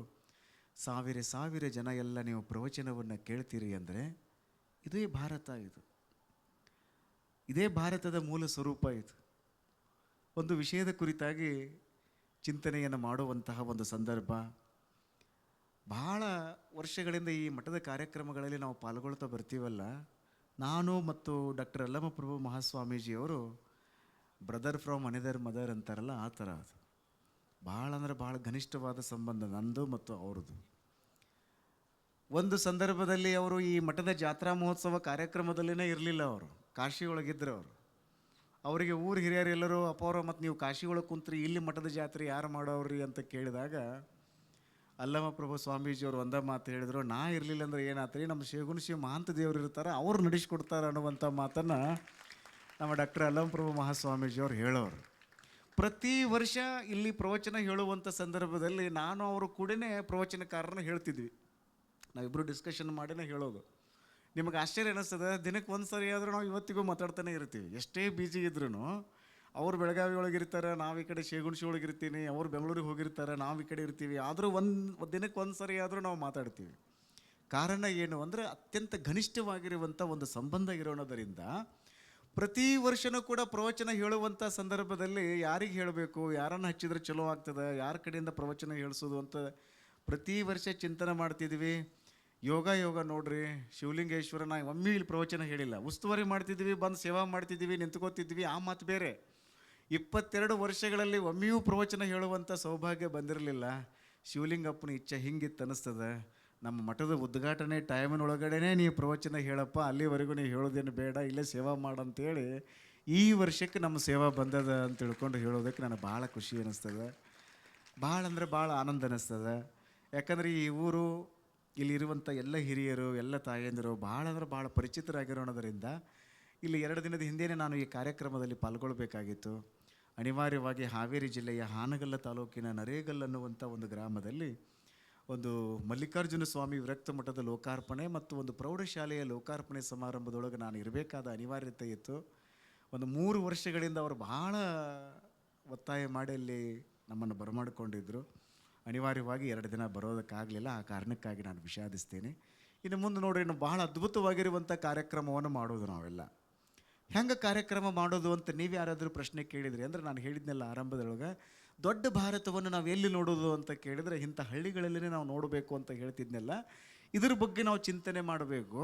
ಸಾವಿರ ಜನ ಎಲ್ಲ ನೀವು ಪ್ರವಚನವನ್ನು ಕೇಳ್ತೀರಿ ಅಂದರೆ ಇದೇ ಭಾರತ. ಇದೇ ಭಾರತದ ಮೂಲ ಸ್ವರೂಪ. ಇದು ಒಂದು ವಿಷಯದ ಕುರಿತಾಗಿ ಚಿಂತನೆಯನ್ನು ಮಾಡುವಂತಹ ಒಂದು ಸಂದರ್ಭ. ಭಾಳ ವರ್ಷಗಳಿಂದ ಈ ಮಠದ ಕಾರ್ಯಕ್ರಮಗಳಲ್ಲಿ ನಾವು ಪಾಲ್ಗೊಳ್ತಾ ಬರ್ತೀವಲ್ಲ. ನಾನು ಮತ್ತು ಡಾಕ್ಟರ್ ಅಲ್ಲಮಪ್ರಭು ಮಹಾಸ್ವಾಮೀಜಿಯವರು ಬ್ರದರ್ ಫ್ರಮ್ ಅನದರ್ ಮದರ್ ಅಂತಾರಲ್ಲ, ಆ ಥರ. ಅದು ಭಾಳ ಅಂದರೆ ಭಾಳ ಘನಿಷ್ಠವಾದ ಸಂಬಂಧ ನಂದು ಮತ್ತು ಅವ್ರದ್ದು. ಒಂದು ಸಂದರ್ಭದಲ್ಲಿ ಅವರು ಈ ಮಠದ ಜಾತ್ರಾ ಮಹೋತ್ಸವ ಕಾರ್ಯಕ್ರಮದಲ್ಲೇ ಇರಲಿಲ್ಲ. ಅವರು ಕಾಶಿ ಒಳಗಿದ್ರು. ಅವರಿಗೆ ಊರು ಹಿರಿಯರು ಎಲ್ಲರೂ ಅಪ್ಪವ್ರ ಮತ್ತು ನೀವು ಕಾಶಿ ಒಳಗೆ ಕುಂತ್ರಿ ಇಲ್ಲಿ ಮಠದ ಜಾತ್ರೆ ಯಾರು ಮಾಡೋವ್ರಿ ಅಂತ ಕೇಳಿದಾಗ ಅಲ್ಲಮ ಪ್ರಭು ಸ್ವಾಮೀಜಿಯವರು ಒಂದೇ ಮಾತು ಹೇಳಿದ್ರು, ನಾ ಇರಲಿಲ್ಲ ಅಂದ್ರೆ ಏನಾತ್ರಿ, ನಮ್ಮ ಶೇಗುಣಶಿ ಮಹಾಂತ ದೇವರು ಇರ್ತಾರೆ, ಅವ್ರು ನಡೆಸ್ಕೊಡ್ತಾರೆ ಅನ್ನುವಂಥ ಮಾತನ್ನು ನಮ್ಮ ಡಾಕ್ಟರ್ ಅಲ್ಲಮ ಪ್ರಭು ಮಹಾಸ್ವಾಮೀಜಿಯವರು ಹೇಳೋರು. ಪ್ರತಿ ವರ್ಷ ಇಲ್ಲಿ ಪ್ರವಚನ ಹೇಳುವಂಥ ಸಂದರ್ಭದಲ್ಲಿ ನಾನು ಅವರು ಕೂಡನೇ ಪ್ರವಚನಕಾರರನ್ನ ಹೇಳ್ತಿದ್ವಿ. ನಾವಿಬ್ಬರು ಡಿಸ್ಕಷನ್ ಮಾಡಿನೇ ಹೇಳೋದು. ನಿಮಗೆ ಆಶ್ಚರ್ಯ ಅನ್ನಿಸ್ತದೆ, ದಿನಕ್ಕೆ ಒಂದು ಸರಿ ಆದರೂ ನಾವು ಇವತ್ತಿಗೂ ಮಾತಾಡ್ತಾನೆ ಇರ್ತೀವಿ. ಎಷ್ಟೇ ಬಿಜಿ ಇದ್ರೂ ಅವ್ರು ಬೆಳಗಾವಿ ಒಳಗಿರ್ತಾರೆ, ನಾವು ಈ ಕಡೆ ಶೇಗುಣಶಿ ಒಳಗಿರ್ತೀನಿ, ಅವ್ರು ಬೆಂಗಳೂರಿಗೆ ಹೋಗಿರ್ತಾರೆ, ನಾವು ಈ ಕಡೆ ಇರ್ತೀವಿ. ಆದರೂ ದಿನಕ್ಕೆ ಒಂದು ಸರಿ ಆದರೂ ನಾವು ಮಾತಾಡ್ತೀವಿ. ಕಾರಣ ಏನು ಅಂದರೆ ಅತ್ಯಂತ ಘನಿಷ್ಠವಾಗಿರುವಂಥ ಒಂದು ಸಂಬಂಧ ಇರೋಣದರಿಂದ ಪ್ರತಿ ವರ್ಷವೂ ಕೂಡ ಪ್ರವಚನ ಹೇಳುವಂಥ ಸಂದರ್ಭದಲ್ಲಿ ಯಾರಿಗೆ ಹೇಳಬೇಕು, ಯಾರನ್ನು ಹಚ್ಚಿದ್ರೆ ಚಲೋ ಆಗ್ತದೆ, ಯಾರ ಕಡೆಯಿಂದ ಪ್ರವಚನ ಹೇಳಿಸೋದು ಅಂತ ಪ್ರತಿ ವರ್ಷ ಚಿಂತನೆ ಮಾಡ್ತಿದ್ವಿ. ಯೋಗ ನೋಡ್ರಿ, ಶಿವಲಿಂಗೇಶ್ವರ ನಾ ಒಮ್ಮೆ ಇಲ್ಲಿ ಪ್ರವಚನ ಹೇಳಿಲ್ಲ. ಉಸ್ತುವಾರಿ ಮಾಡ್ತಿದ್ವಿ, ಬಂದು ಸೇವಾ ಮಾಡ್ತಿದ್ವಿ, ನಿಂತ್ಕೋತಿದ್ವಿ, ಆ ಮಾತು ಬೇರೆ. 22 ವರ್ಷಗಳಲ್ಲಿ ಒಮ್ಮೆಯೂ ಪ್ರವಚನ ಹೇಳುವಂಥ ಸೌಭಾಗ್ಯ ಬಂದಿರಲಿಲ್ಲ. ಶಿವಲಿಂಗಪ್ಪನ ಇಚ್ಛೆ ಹಿಂಗಿತ್ತು ಅನ್ನಿಸ್ತದೆ, ನಮ್ಮ ಮಠದ ಉದ್ಘಾಟನೆ ಟೈಮಿನೊಳಗಡೆ ನೀವು ಪ್ರವಚನ ಹೇಳಪ್ಪ, ಅಲ್ಲಿವರೆಗೂ ನೀವು ಹೇಳೋದೇನು ಬೇಡ, ಇಲ್ಲೇ ಸೇವಾ ಮಾಡಂತೇಳಿ ಈ ವರ್ಷಕ್ಕೆ ನಮ್ಮ ಸೇವಾ ಬಂದದ ಅಂತ ತಿಳ್ಕೊಂಡು ಹೇಳೋದಕ್ಕೆ ನನಗೆ ಭಾಳ ಖುಷಿ ಅನ್ನಿಸ್ತದೆ. ಭಾಳ ಅಂದರೆ ಭಾಳ ಆನಂದ ಅನ್ನಿಸ್ತದೆ. ಯಾಕಂದರೆ ಈ ಊರು, ಇಲ್ಲಿರುವಂಥ ಎಲ್ಲ ಹಿರಿಯರು, ಎಲ್ಲ ತಾಯಂದಿರು ಭಾಳ ಅಂದ್ರೆ ಭಾಳ ಪರಿಚಿತರಾಗಿರೋಣದರಿಂದ ಇಲ್ಲಿ 2 ದಿನದ ಹಿಂದೆಯೇ ನಾನು ಈ ಕಾರ್ಯಕ್ರಮದಲ್ಲಿ ಪಾಲ್ಗೊಳ್ಬೇಕಾಗಿತ್ತು. ಅನಿವಾರ್ಯವಾಗಿ ಹಾವೇರಿ ಜಿಲ್ಲೆಯ ಹಾನಗಲ್ಲ ತಾಲೂಕಿನ ನರೇಗಲ್ ಅನ್ನುವಂಥ ಒಂದು ಗ್ರಾಮದಲ್ಲಿ ಒಂದು ಮಲ್ಲಿಕಾರ್ಜುನ ಸ್ವಾಮಿ ವಿರಕ್ತ ಮಠದ ಲೋಕಾರ್ಪಣೆ ಮತ್ತು ಒಂದು ಪ್ರೌಢಶಾಲೆಯ ಲೋಕಾರ್ಪಣೆ ಸಮಾರಂಭದೊಳಗೆ ನಾನು ಇರಬೇಕಾದ ಅನಿವಾರ್ಯತೆ ಇತ್ತು. ಒಂದು 3 ವರ್ಷಗಳಿಂದ ಅವರು ಭಾಳ ಒತ್ತಾಯ ಮಾಡಿ ಅಲ್ಲಿ ನಮ್ಮನ್ನು ಬರಮಾಡಿಕೊಂಡಿದ್ದರು. ಅನಿವಾರ್ಯವಾಗಿ 2 ದಿನ ಬರೋದಕ್ಕಾಗಲಿಲ್ಲ. ಆ ಕಾರಣಕ್ಕಾಗಿ ನಾನು ವಿಷಾದಿಸ್ತೇನೆ. ಇನ್ನು ಮುಂದೆ ನೋಡ್ರಿ, ಇನ್ನು ಭಾಳ ಅದ್ಭುತವಾಗಿರುವಂಥ ಕಾರ್ಯಕ್ರಮವನ್ನು ಮಾಡೋದು. ನಾವೆಲ್ಲ ಹೆಂಗೆ ಕಾರ್ಯಕ್ರಮ ಮಾಡೋದು ಅಂತ ನೀವು ಯಾರಾದರೂ ಪ್ರಶ್ನೆ ಕೇಳಿದ್ರಿ ಅಂದರೆ, ನಾನು ಹೇಳಿದ್ನೆಲ್ಲ ಆರಂಭದೊಳಗೆ, ದೊಡ್ಡ ಭಾರತವನ್ನು ನಾವು ಎಲ್ಲಿ ನೋಡೋದು ಅಂತ ಕೇಳಿದರೆ ಇಂಥ ಹಳ್ಳಿಗಳಲ್ಲೇ ನಾವು ನೋಡಬೇಕು ಅಂತ ಹೇಳ್ತಿದ್ನೆಲ್ಲ. ಇದ್ರ ಬಗ್ಗೆ ನಾವು ಚಿಂತನೆ ಮಾಡಬೇಕು.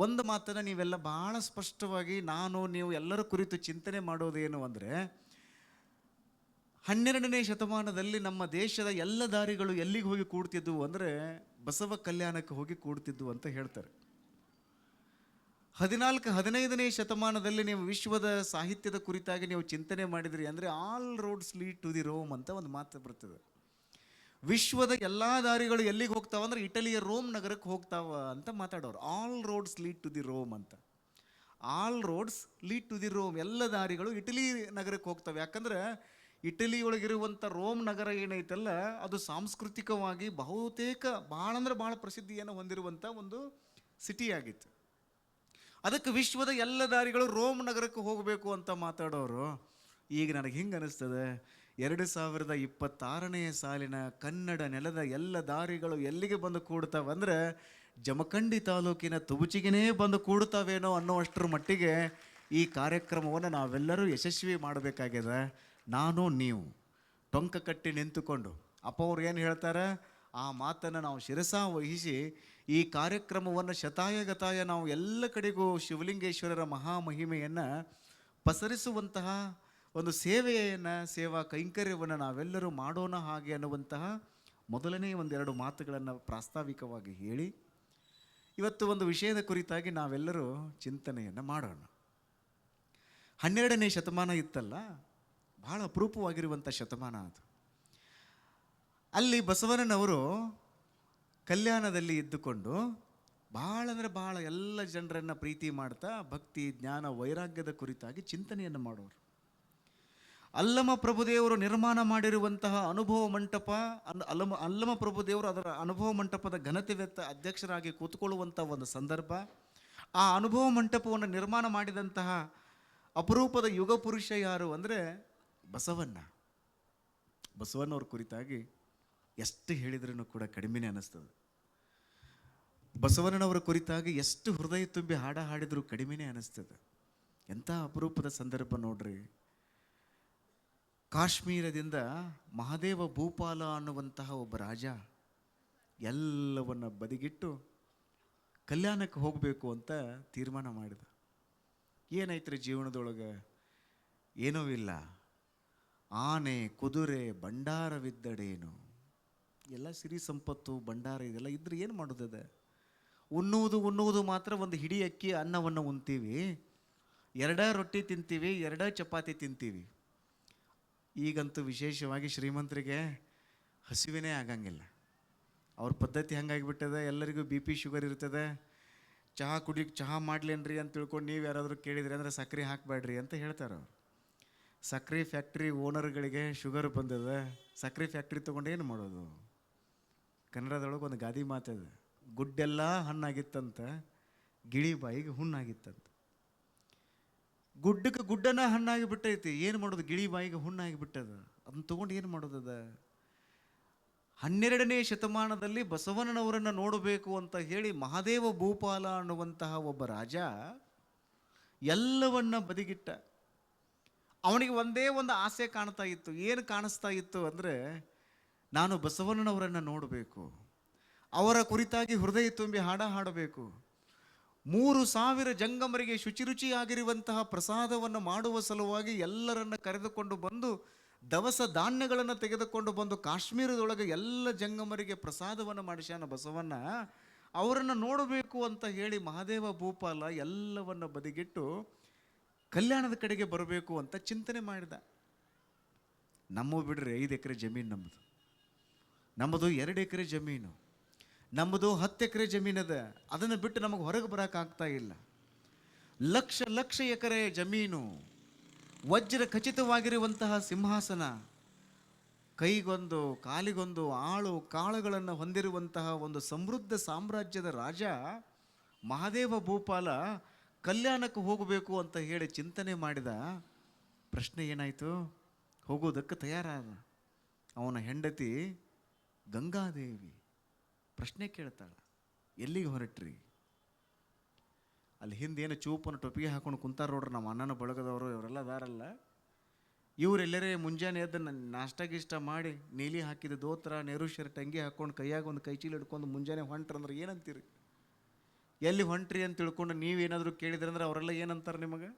ಒಂದು ಮಾತನ್ನು ನೀವೆಲ್ಲ ಭಾಳ ಸ್ಪಷ್ಟವಾಗಿ, ನಾನು ನೀವು ಎಲ್ಲರ ಕುರಿತು ಚಿಂತನೆ ಮಾಡೋದೇನು ಅಂದರೆ, 12ನೇ ಶತಮಾನದಲ್ಲಿ ನಮ್ಮ ದೇಶದ ಎಲ್ಲ ದಾರಿಗಳು ಎಲ್ಲಿಗೆ ಹೋಗಿ ಕೂಡ್ತಿದ್ವು ಅಂದರೆ ಬಸವ ಕಲ್ಯಾಣಕ್ಕೆ ಹೋಗಿ ಕೂಡ್ತಿದ್ವು ಅಂತ ಹೇಳ್ತಾರೆ. 14-15ನೇ ಶತಮಾನದಲ್ಲಿ ನೀವು ವಿಶ್ವದ ಸಾಹಿತ್ಯದ ಕುರಿತಾಗಿ ನೀವು ಚಿಂತನೆ ಮಾಡಿದ್ರಿ ಅಂದರೆ all roads lead to the Rome ಅಂತ ಒಂದು ಮಾತು ಬರ್ತದೆ. ವಿಶ್ವದ ಎಲ್ಲ ದಾರಿಗಳು ಎಲ್ಲಿಗೆ ಹೋಗ್ತಾವ ಅಂದರೆ ಇಟಲಿಯ ರೋಮ್ ನಗರಕ್ಕೆ ಹೋಗ್ತಾವ ಅಂತ ಮಾತಾಡೋರು. All roads lead to the Rome ಅಂತ. All roads lead to the Rome, ಎಲ್ಲ ದಾರಿಗಳು ಇಟಲಿ ನಗರಕ್ಕೆ ಹೋಗ್ತವೆ. ಯಾಕಂದರೆ ಇಟಲಿ ಒಳಗಿರುವಂಥ ರೋಮ್ ನಗರ ಏನೈತಲ್ಲ, ಅದು ಸಾಂಸ್ಕೃತಿಕವಾಗಿ ಬಹುತೇಕ ಭಾಳ ಅಂದ್ರೆ ಭಾಳ ಪ್ರಸಿದ್ಧಿಯನ್ನು ಹೊಂದಿರುವಂಥ ಒಂದು ಸಿಟಿ ಆಗಿತ್ತು. ಅದಕ್ಕೆ ವಿಶ್ವದ ಎಲ್ಲ ದಾರಿಗಳು ರೋಮ್ ನಗರಕ್ಕೆ ಹೋಗಬೇಕು ಅಂತ ಮಾತಾಡೋರು. ಈಗ ನನಗೆ ಹಿಂಗೆ ಅನ್ನಿಸ್ತದೆ, 2026ನೇ ಸಾಲಿನ ಕನ್ನಡ ನೆಲದ ಎಲ್ಲ ದಾರಿಗಳು ಎಲ್ಲಿಗೆ ಬಂದು ಕೂಡ್ತಾವೆ ಅಂದರೆ ಜಮಖಂಡಿ ತಾಲೂಕಿನ ತುಬಚಿಗೆನೇ ಬಂದು ಕೂಡ್ತಾವೇನೋ ಅನ್ನೋಷ್ಟರ ಮಟ್ಟಿಗೆ ಈ ಕಾರ್ಯಕ್ರಮವನ್ನು ನಾವೆಲ್ಲರೂ ಯಶಸ್ವಿ ಮಾಡಬೇಕಾಗಿದೆ. ನಾನು ನೀವು ಟೊಂಕ ಕಟ್ಟಿ ನಿಂತುಕೊಂಡು ಅಪ್ಪ ಅವ್ರು ಏನು ಹೇಳ್ತಾರೆ ಆ ಮಾತನ್ನು ನಾವು ಶಿರಸ ವಹಿಸಿ ಈ ಕಾರ್ಯಕ್ರಮವನ್ನು ಶತಾಯಗತಾಯ ನಾವು ಎಲ್ಲ ಕಡೆಗೂ ಶಿವಲಿಂಗೇಶ್ವರರ ಮಹಾಮಹಿಮೆಯನ್ನು ಪಸರಿಸುವಂತಹ ಒಂದು ಸೇವಾ ಕೈಂಕರ್ಯವನ್ನು ನಾವೆಲ್ಲರೂ ಮಾಡೋಣ ಹಾಗೆ ಅನ್ನುವಂತಹ ಮೊದಲನೇ 1-2 ಮಾತುಗಳನ್ನು ಪ್ರಾಸ್ತಾವಿಕವಾಗಿ ಹೇಳಿ ಇವತ್ತು ಒಂದು ವಿಷಯದ ಕುರಿತಾಗಿ ನಾವೆಲ್ಲರೂ ಚಿಂತನೆಯನ್ನು ಮಾಡೋಣ. 12ನೇ ಶತಮಾನ ಇತ್ತಲ್ಲ, ಭಾಳ ಅಪರೂಪವಾಗಿರುವಂಥ ಶತಮಾನ ಅದು. ಅಲ್ಲಿ ಬಸವಣ್ಣನವರು ಕಲ್ಯಾಣದಲ್ಲಿ ಇದ್ದುಕೊಂಡು ಭಾಳ ಅಂದರೆ ಭಾಳ ಎಲ್ಲ ಜನರನ್ನು ಪ್ರೀತಿ ಮಾಡ್ತಾ ಭಕ್ತಿ, ಜ್ಞಾನ, ವೈರಾಗ್ಯದ ಕುರಿತಾಗಿ ಚಿಂತನೆಯನ್ನು ಮಾಡೋರು. ಅಲ್ಲಮ ಪ್ರಭುದೇವರು ನಿರ್ಮಾಣ ಮಾಡಿರುವಂತಹ ಅನುಭವ ಮಂಟಪ, ಅಲ್ಲಮ ಪ್ರಭುದೇವರು ಅದರ ಅನುಭವ ಮಂಟಪದ ಘನತೆವೆತ್ತ ಅಧ್ಯಕ್ಷರಾಗಿ ಕೂತ್ಕೊಳ್ಳುವಂಥ ಒಂದು ಸಂದರ್ಭ. ಆ ಅನುಭವ ಮಂಟಪವನ್ನು ನಿರ್ಮಾಣ ಮಾಡಿದಂತಹ ಅಪರೂಪದ ಯುಗ ಪುರುಷ ಯಾರು ಅಂದರೆ ಬಸವಣ್ಣವ್ರ ಕುರಿತಾಗಿ ಎಷ್ಟು ಹೇಳಿದ್ರೂ ಕೂಡ ಕಡಿಮೆನೇ ಅನ್ನಿಸ್ತದೆ. ಬಸವಣ್ಣನವರ ಕುರಿತಾಗಿ ಎಷ್ಟು ಹೃದಯ ತುಂಬಿ ಹಾಡಿದ್ರೂ ಕಡಿಮೆನೇ ಅನ್ನಿಸ್ತದೆ. ಎಂಥ ಅಪರೂಪದ ಸಂದರ್ಭ ನೋಡ್ರಿ. ಕಾಶ್ಮೀರದಿಂದ ಮಹಾದೇವ ಭೂಪಾಲ ಅನ್ನುವಂತಹ ಒಬ್ಬ ರಾಜ ಎಲ್ಲವನ್ನ ಬದಿಗಿಟ್ಟು ಕಲ್ಯಾಣಕ್ಕೆ ಹೋಗಬೇಕು ಅಂತ ತೀರ್ಮಾನ ಮಾಡಿದ. ಏನಾಯ್ತು ಜೀವನದೊಳಗೆ? ಏನೂ ಇಲ್ಲ. ಆನೆ, ಕುದುರೆ, ಭಂಡಾರವಿದ್ದಡೇನು, ಎಲ್ಲ ಸಿರಿ ಸಂಪತ್ತು, ಭಂಡಾರ ಇದೆಲ್ಲ ಇದ್ರೆ ಏನು ಮಾಡೋದದ? ಉಣ್ಣುವುದು ಮಾತ್ರ ಒಂದು ಹಿಡಿ ಅಕ್ಕಿ ಅನ್ನವನ್ನು ಉಣ್ತೀವಿ. ಎರಡ ರೊಟ್ಟಿ ತಿಂತೀವಿ, ಎರಡ ಚಪಾತಿ ತಿಂತೀವಿ. ಈಗಂತೂ ವಿಶೇಷವಾಗಿ ಶ್ರೀಮಂತರಿಗೆ ಹಸಿವಿನೇ ಆಗಂಗಿಲ್ಲ. ಅವ್ರ ಪದ್ಧತಿ ಹಂಗಾಗಿಬಿಟ್ಟದೆ, ಎಲ್ಲರಿಗೂ ಬಿ ಪಿ ಶುಗರ್ ಇರ್ತದೆ. ಚಹಾ ಮಾಡ್ಲೇನ್ರಿ ಅಂತ ತಿಳ್ಕೊಂಡು ನೀವು ಯಾರಾದರೂ ಕೇಳಿದ್ರಿ ಅಂದರೆ ಸಕ್ಕರೆ ಹಾಕಬೇಡ್ರಿ ಅಂತ ಹೇಳ್ತಾರೆ ಅವ್ರು. ಸಕ್ಕರೆ ಫ್ಯಾಕ್ಟ್ರಿ ಓನರ್ಗಳಿಗೆ ಶುಗರ್ ಬಂದದ, ಸಕ್ಕರೆ ಫ್ಯಾಕ್ಟ್ರಿ ತೊಗೊಂಡು ಏನು ಮಾಡೋದು? ಕನ್ನಡದೊಳಗೆ ಒಂದು ಗಾದಿ ಮಾತದ, ಗುಡ್ಡೆಲ್ಲ ಹಣ್ಣಾಗಿತ್ತಂತ, ಗಿಳಿ ಬಾಯಿಗೆ ಹುಣ್ಣಾಗಿತ್ತಂತ. ಗುಡ್ಡಕ್ಕೆ ಗುಡ್ಡನ ಹಣ್ಣಾಗಿ ಬಿಟ್ಟೈತಿ, ಏನು ಮಾಡೋದು? ಗಿಳಿ ಬಾಯಿಗೆ ಹುಣ್ಣಾಗಿ ಬಿಟ್ಟದ. ಅದನ್ನ ತೊಗೊಂಡು ಏನು ಮಾಡೋದದ? 12ನೇ ಶತಮಾನದಲ್ಲಿ ಬಸವಣ್ಣನವರನ್ನು ನೋಡಬೇಕು ಅಂತ ಹೇಳಿ ಮಹಾದೇವ ಭೂಪಾಲ ಅನ್ನುವಂತಹ ಒಬ್ಬ ರಾಜ ಎಲ್ಲವನ್ನ ಬದಿಗಿಟ್ಟ. ಅವನಿಗೆ ಒಂದೇ ಒಂದು ಆಸೆ ಕಾಣ್ತಾ ಇತ್ತು. ಏನು ಕಾಣಿಸ್ತಾ ಇತ್ತು ಅಂದರೆ, ನಾನು ಬಸವಣ್ಣನವರನ್ನು ನೋಡಬೇಕು, ಅವರ ಕುರಿತಾಗಿ ಹೃದಯ ತುಂಬಿ ಹಾಡ ಹಾಡಬೇಕು, 3000 ಜಂಗಮರಿಗೆ ಶುಚಿರುಚಿಯಾಗಿರುವಂತಹ ಪ್ರಸಾದವನ್ನು ಮಾಡುವ ಸಲುವಾಗಿ ಎಲ್ಲರನ್ನ ಕರೆದುಕೊಂಡು ಬಂದು ದವಸ ಧಾನ್ಯಗಳನ್ನು ತೆಗೆದುಕೊಂಡು ಬಂದು ಕಾಶ್ಮೀರದೊಳಗೆ ಎಲ್ಲ ಜಂಗಮರಿಗೆ ಪ್ರಸಾದವನ್ನು ಮಾಡಿಸ್ಯಾನ ಬಸವಣ್ಣ. ಅವರನ್ನು ನೋಡಬೇಕು ಅಂತ ಹೇಳಿ ಮಹಾದೇವ ಭೂಪಾಲ ಎಲ್ಲವನ್ನ ಬದಿಗಿಟ್ಟು ಕಲ್ಯಾಣದ ಕಡೆಗೆ ಬರಬೇಕು ಅಂತ ಚಿಂತನೆ ಮಾಡಿದ. ನಮ್ಮ ಬಿಡ್ರಿ 5 ಎಕರೆ ಜಮೀನು ನಮ್ಮದು 2 ಎಕರೆ ಜಮೀನು, ನಮ್ಮದು 10 ಎಕರೆ ಜಮೀನದ. ಅದನ್ನು ಬಿಟ್ಟು ನಮಗೆ ಹೊರಗೆ ಬರೋಕ್ಕಾಗ್ತಾ ಇಲ್ಲ. ಲಕ್ಷ ಎಕರೆ ಜಮೀನು, ವಜ್ರ ಖಚಿತವಾಗಿರುವಂತಹ ಸಿಂಹಾಸನ, ಕೈಗೊಂದು ಕಾಲಿಗೊಂದು ಆಳು ಕಾಳುಗಳನ್ನು ಹೊಂದಿರುವಂತಹ ಒಂದು ಸಮೃದ್ಧ ಸಾಮ್ರಾಜ್ಯದ ರಾಜ ಮಹಾದೇವ ಭೂಪಾಲ ಕಲ್ಯಾಣಕ್ಕೆ ಹೋಗಬೇಕು ಅಂತ ಹೇಳಿ ಚಿಂತನೆ ಮಾಡಿದ. ಪ್ರಶ್ನೆ ಏನಾಯಿತು? ಹೋಗೋದಕ್ಕೆ ತಯಾರಾದ. ಅವನ ಹೆಂಡತಿ ಗಂಗಾದೇವಿ ಪ್ರಶ್ನೆ ಕೇಳ್ತಾಳ, ಎಲ್ಲಿಗೆ ಹೊರಟ್ರಿ? ಅಲ್ಲಿ ಹಿಂದೇನು ಚೂಪನ್ನು ಟೊಪಿಗೆ ಹಾಕೊಂಡು ಕುಂತಾರ ನೋಡ್ರಿ ನಮ್ಮ ಅಣ್ಣನ ಬಳಗದವರು, ಇವರೆಲ್ಲ ಅದಾರಲ್ಲ, ಇವರೆಲ್ಲರೇ ಮುಂಜಾನೆ ಎದ್ದು ನಾಷ್ಟ ಗೀಷ್ಟ ಮಾಡಿ ನೀಲಿ ಹಾಕಿದ ದೋತ್ರ ನೆರು ಶರ್ಟ್ ಅಂಗಿ ಹಾಕೊಂಡು ಕೈಯಾಗ ಒಂದು ಕೈಚೀಲ ಹಿಡ್ಕೊಂಡು ಮುಂಜಾನೆ ಹೊಂಟ್ರಂದ್ರೆ ಏನಂತೀರಿ? ಎಲ್ಲಿ ಹೊಂಟ್ರಿ ಅಂತ ತಿಳ್ಕೊಂಡು ನೀವೇನಾದರೂ ಕೇಳಿದ್ರಂದ್ರೆ ಅವರೆಲ್ಲ ಏನಂತಾರೆ ನಿಮಗೆ?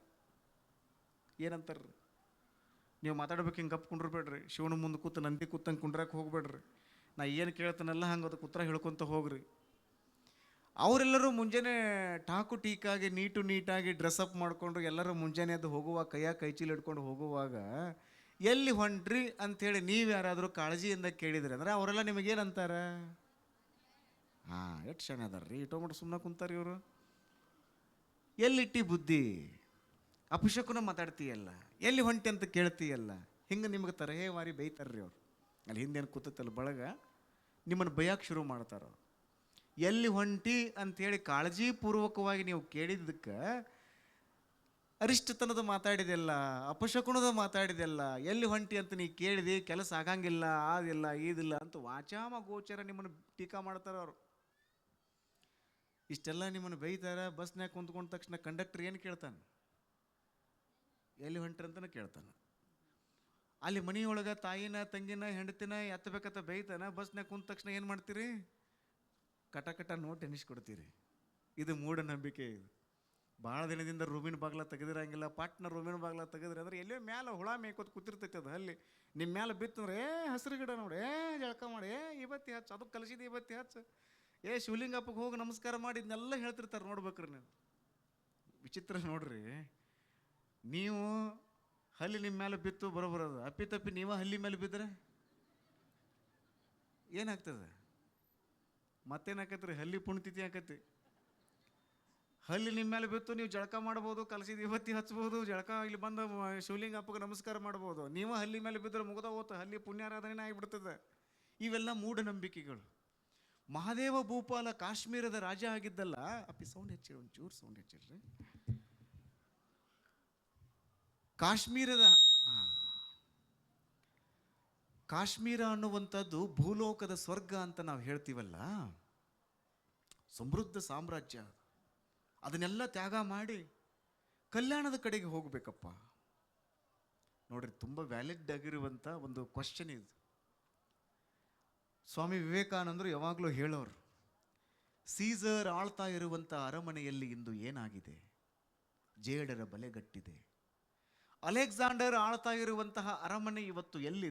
ಏನಂತಾರೆ? ನೀವು ಮಾತಾಡ್ಬೇಕು, ಹಿಂಗೆ ಗಪ್ ಕುಂಡ್ರಬೇಡ್ರಿ. ಶಿವನ ಮುಂದೆ ಕೂತು ನಂದಿ ಕೂತಂಗೆ ಕುಂಡ್ರಕ್ಕೆ ಹೋಗ್ಬೇಡ್ರಿ. ನಾ ಏನು ಕೇಳ್ತಾನಲ್ಲ ಹಂಗೆ ಅದು ಕೂತ್ರ ಹೇಳ್ಕೊತ ಹೋಗ್ರಿ. ಅವರೆಲ್ಲರೂ ಮುಂಜಾನೆ ಟಾಕು ಟೀಕಾಗಿ ನೀಟಾಗಿ ಡ್ರೆಸ್ಅಪ್ ಮಾಡಿಕೊಂಡು ಎಲ್ಲರೂ ಮುಂಜಾನೆ ಅದು ಹೋಗುವಾಗ ಕೈಯಾಗ ಕೈಚೀಲ ಹಿಡ್ಕೊಂಡು ಹೋಗುವಾಗ ಎಲ್ಲಿ ಹೊಂಟ್ರಿ ಅಂಥೇಳಿ ನೀವು ಯಾರಾದರೂ ಕಾಳಜಿಯಿಂದ ಕೇಳಿದ್ರಿ ಅಂದ್ರೆ ಅವರೆಲ್ಲ ನಿಮಗೇನಂತಾರೆ? ಹಾಂ, ಎಷ್ಟು ಶನ ಅದಾರ್ರಿ, ಇಟೋಮಟ್ಟು ಸುಮ್ಮನೆ ಕುಂತಾರೆ ಇವರು. ಎಲ್ಲಿಟ್ಟಿ ಬುದ್ಧಿ? ಅಪಶಕುನ ಮಾತಾಡ್ತೀಯಲ್ಲ, ಎಲ್ಲಿ ಹೊಂಟಿ ಅಂತ ಕೇಳ್ತೀಯಲ್ಲ, ಹಿಂಗೆ ನಿಮಗೆ ತರಹೇವಾರಿ ಬೈತಾರ್ರಿ ಅವ್ರು. ಅಲ್ಲಿ ಹಿಂದೇನು ಕೂತತ್ತಲ್ಲ ಬಳಗ, ನಿಮ್ಮನ್ನು ಬೈಯಕ್ಕೆ ಶುರು ಮಾಡ್ತಾರ. ಎಲ್ಲಿ ಹೊಂಟಿ ಅಂಥೇಳಿ ಕಾಳಜಿಪೂರ್ವಕವಾಗಿ ನೀವು ಕೇಳಿದ್ದಕ್ಕೆ ಅರಿಷ್ಟತನದ ಮಾತಾಡಿದೆಲ್ಲ, ಅಪಶಕುನದ ಮಾತಾಡಿದೆಲ್ಲ, ಎಲ್ಲಿ ಹೊಂಟಿ ಅಂತ ನೀ ಕೇಳಿದೆ, ಕೆಲಸ ಆಗಂಗಿಲ್ಲ, ಆದಿಲ್ಲ ಈದಿಲ್ಲ ಅಂತ ವಾಚಾಮ ಗೋಚರ ನಿಮ್ಮನ್ನು ಟೀಕಾ ಮಾಡ್ತಾರೆ ಅವರು. ಇಷ್ಟೆಲ್ಲ ನಿಮ್ಮನ್ನು ಬೈತಾರೆ. ಬಸ್ನ್ಯಾಗ ಕುಂತ್ಕೊಂಡ ತಕ್ಷಣ ಕಂಡಕ್ಟರ್ ಏನು ಕೇಳ್ತಾನೆ? ಎಲ್ಲಿ ಹೊಂಟ್ರಿ ಅಂತಲೇ ಕೇಳ್ತಾನೆ. ಅಲ್ಲಿ ಮನೆಯೊಳಗೆ ತಾಯಿನ ತಂಗಿನ ಹೆಂಡತಿನ ಎತ್ತಬೇಕತ್ತ ಬೈತಾನೆ. ಬಸ್ನ್ಯಾಗ ಕುಂತ ತಕ್ಷಣ ಏನು ಮಾಡ್ತೀರಿ? ಕಟ ನೋಟ್ ಎನಿಸ್ಕೊಡ್ತೀರಿ. ಇದು ಮೂಢನಂಬಿಕೆ. ಇದು ಭಾಳ ದಿನದಿಂದ ರೂಮಿನ ಬಾಗ್ಲ ತೆಗೆದಿರಂಗಿಲ್ಲ. ಪಾಟ್ನ ರೂಮಿನ ಬಾಗ್ಲ ತೆಗೆದ್ರಿ ಅಂದ್ರೆ ಎಲ್ಲೇ ಮ್ಯಾಲೆ ಹುಳ ಮೇಯ್ಕೋತ ಕೂತಿರ್ತೈತೆ ಅದು. ಅಲ್ಲಿ ನಿಮ್ಮ ಮ್ಯಾಲೆ ಬಿತ್ತಂದ್ರೆ ಹಸಿರು ಗಿಡ ನೋಡಿ, ಜಳಕ ಮಾಡಿ, ಇವತ್ತಿ ಹಚ್ಚು, ಅದಕ್ಕೆ ಕಲಿಸಿದ ಇವತ್ತಿ ಹಚ್ಚು, ಶಿವಲಿಂಗಪ್ಪಗೆ ಹೋಗಿ ನಮಸ್ಕಾರ ಮಾಡಿ, ಇದನ್ನೆಲ್ಲ ಹೇಳ್ತಿರ್ತಾರೆ. ನೋಡ್ಬೇಕ್ರಿ ನೀವು. ವಿಚಿತ್ರ ನೋಡ್ರಿ. ನೀವು ಹಲ್ಲಿ ನಿಮ್ಮ ಮೇಲೆ ಬಿತ್ತು ಬರೋಬರೋದು, ಅಪ್ಪಿ ನೀವು ಹಲ್ಲಿ ಮೇಲೆ ಬಿದ್ದರೆ ಏನಾಗ್ತದೆ? ಮತ್ತೇನಾಕತ್ರಿ? ಹಲ್ಲಿ ಪುಣ್ಯತಿಥಿ ಆಕತಿ. ಹಲ್ಲಿ ನಿಮ್ಮ ಮೇಲೆ ಬಿತ್ತು, ನೀವು ಜಳಕ ಮಾಡ್ಬೋದು, ಕಲಸಿದ ಇವತ್ತಿ ಹಚ್ಬೋದು, ಜಳಕ ಇಲ್ಲಿ ಬಂದು ಶಿವಲಿಂಗಪ್ಪಗೆ ನಮಸ್ಕಾರ ಮಾಡ್ಬೋದು. ನೀವು ಹಲ್ಲಿ ಮೇಲೆ ಬಿದ್ದರೆ ಮುಗಿದ ಹೋತು, ಹಲ್ಲಿ ಪುಣ್ಯಾರಾಧನೆ ಆಗಿಬಿಡ್ತದೆ. ಇವೆಲ್ಲ ಮೂಢನಂಬಿಕೆಗಳು. ಮಹಾದೇವ ಭೂಪಾಲ ಕಾಶ್ಮೀರದ ರಾಜ ಆಗಿದ್ದಲ್ಲ. ಅಪ್ಪಿ ಸೌಂಡ್ ಹೆಚ್ಚಿರಿ, ಒಂಚೂರು ಸೌಂಡ್ ಹೆಚ್ಚಿರ್ರಿ. ಕಾಶ್ಮೀರ ಅನ್ನುವಂಥದ್ದು ಭೂಲೋಕದ ಸ್ವರ್ಗ ಅಂತ ನಾವು ಹೇಳ್ತೀವಲ್ಲ, ಸಮೃದ್ಧ ಸಾಮ್ರಾಜ್ಯ. ಅದನ್ನೆಲ್ಲ ತ್ಯಾಗ ಮಾಡಿ ಕಲ್ಯಾಣದ ಕಡೆಗೆ ಹೋಗ್ಬೇಕಪ್ಪ. ನೋಡ್ರಿ, ತುಂಬ ವ್ಯಾಲಿಡ್ ಆಗಿರುವಂಥ ಒಂದು ಕ್ವಶನ್ ಇದು. ಸ್ವಾಮಿ ವಿವೇಕಾನಂದರು ಯಾವಾಗಲೂ ಹೇಳೋರು, ಸೀಸರ್ ಆಳ್ತಾ ಇರುವಂಥ ಅರಮನೆಯಲ್ಲಿ ಇಂದು ಏನಾಗಿದೆ? ಜೇಡರ ಬಲೆಗಟ್ಟಿದೆ. ಅಲೆಕ್ಸಾಂಡರ್ ಆಳ್ತಾ ಇರುವಂತಹ ಅರಮನೆ ಇವತ್ತು ಎಲ್ಲಿ?